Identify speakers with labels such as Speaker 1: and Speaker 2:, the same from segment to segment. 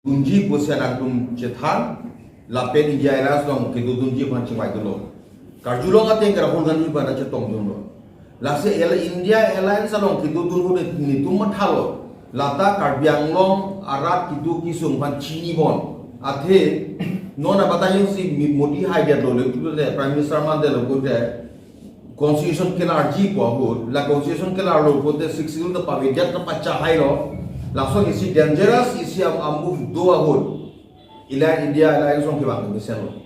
Speaker 1: Dunji posya tum cethan lapen India eras dong kitu dunji pancing bai dulu. Karjulong ateng kara hulgan ni pada cetong dulu. Lase India Airlines along kitu dulu ni tumat halo. Lata karbiang long arat kitu kisung pan chini bon. Athe nona batayong si modi hide dulu kitu le Prime Minister man de lo de Constitution ke larji po ho la Constitution ke larlo po de 6 the pavidat na pacha hai lo. Langsung isi dangerous isi move dua hul ila India Airlines song kebang misal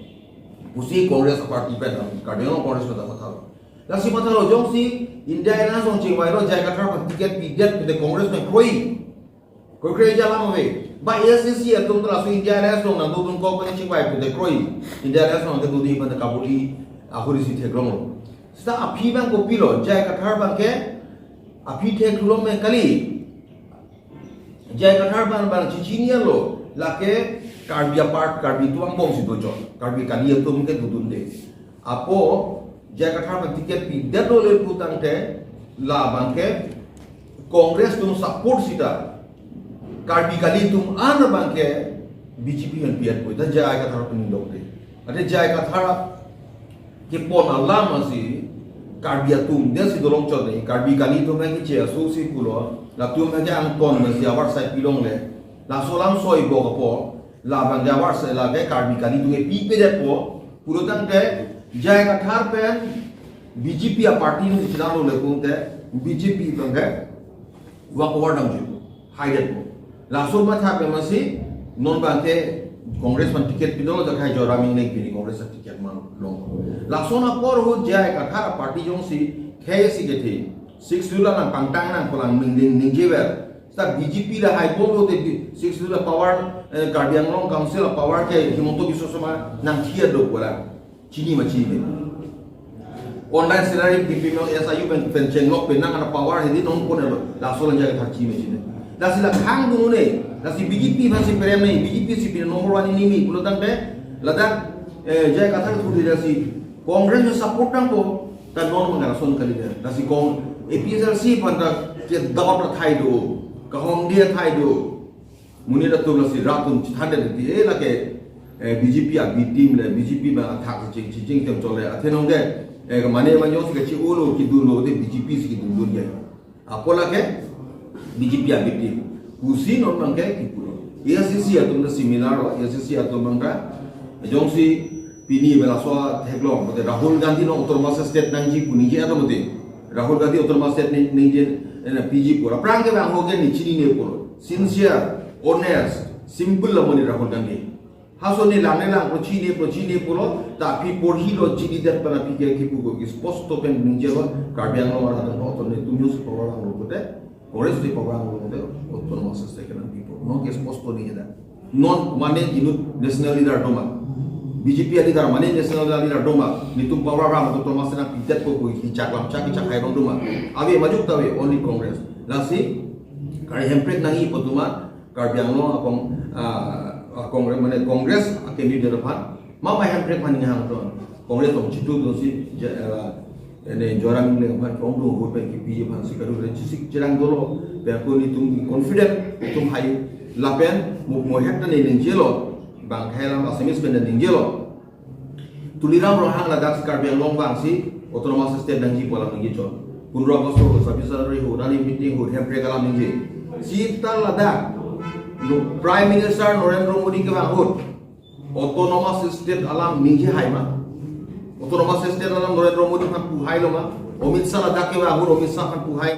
Speaker 1: usi Congress party pen kadang Congress kata matal lasi matal jong si India Airlines song cingwai lo J.I Kathar tiket pidat pada Congress में कोई jalan में ba APHLC atum tu langsung India Airlines song nandu tum kau pen cingwai pada India Airlines song ketu di pada kabuli akhuri si theklong lo sta api bang ko pilo J.I Kathar bang ke api theklong में kali J.I Kathar ban cicinia lo lake karbia part karbi tuang bom si dojo karbi kali itu mungkin dudun deh apo J.I Kathar ban tiket pidat lo le putang te la bangke Kongres tum support sita karbi kali tum an bangke BJP yang piat ko dan J.I Kathar penindok deh ada J.I Kathar ke pon Allah masih karbi atum dia si dolong cot deh karbi kali tum yang kecil susi pulo la tu me jang kon me sia war sai pilong le la solam soi bo ko la bang ja war sai la ke karbi kali tu pi pe det po puro tan ke J.I Kathar pen BJP a party ni china lo le ko te BJP bang ke wa ko war dang ji hai det po la so ma tha pe ma si non bang ke Congress man ticket pidolo da khai jora ming nei pini Congress ticket man long la so na por ho J.I Kathar party jong si khei si ke thi 6 dula nang pangtang nang pulang ning jewer sta BJP la high bolo de 6 dula power guardian long council power ke himonto bisosoma nang thia do bola chini ma chini online salary DP no SIU ben penchen lok pen nang ana power hedi non ko la so lan jaga thar chini chini la sila khang du ne la si BJP ba si prem nei BJP si pin number 1 ini mi pulo tang de ladan J.I Kathar thudi da si Congress no support nang ko ta non mangara son kali da si kong APHLC pada ke dapat thai do kahong dia thai do muni da tu si ratun thade de la ke BJP a bi team le BJP ba thak chi tem chole athenong de mane ma yo si ke ulo ki du no de BJP si ki du ya apola ke BJP a bi team usi non mang ke ki pulo ACC atum da seminar ACC atum mangka jong si pini bela so theglong de Rahul Gandhi no Uttar Pradesh state nang ji puni je atum de Rahul Gandhi Uttar Pradesh ni PG pura prang ke bang hoge ni chini ne pura sincere honest simple la moni Rahul Gandhi haso ni lane lang pro chini pura ta pi porhi lo chini dat pana pi ke ki pu is post to pen ninje lo karbiang lo ara to to ne tumius program lo pote Congress di program lo pote Uttar Pradesh state kan people no ke post to ni da non mane inu national leader doma BJP adi dar mane national leader doma ni tum power ram to mas na pidat ko chaklam chak hai rong doma abe majuk tawe only Congress lasi kari hempret nangi potuma karbiang lo Congress mane Congress akemi de depan ma hempret mani hang to Congress to chitu do si ene jorang le phan tong do ho pe ki pi phan si karu re chisik chirang dolo be ko ni tum confident tum hai lapen mo hekta ne ning jelo bang helam asemis benda ningjelo tuliram rohang ladak karbiang long bang si otonomas state dangji pola ningji chon 15 August ho sabisari ho rani meeting ho hempre kalam ningji si tal ladak prime minister Narendra Modi ke bang ho otonomas state alam ningji haima otonomas state alam Narendra Modi kan puhai lo ma Amit Shah ladak ke bang ho Amit Shah kan puhai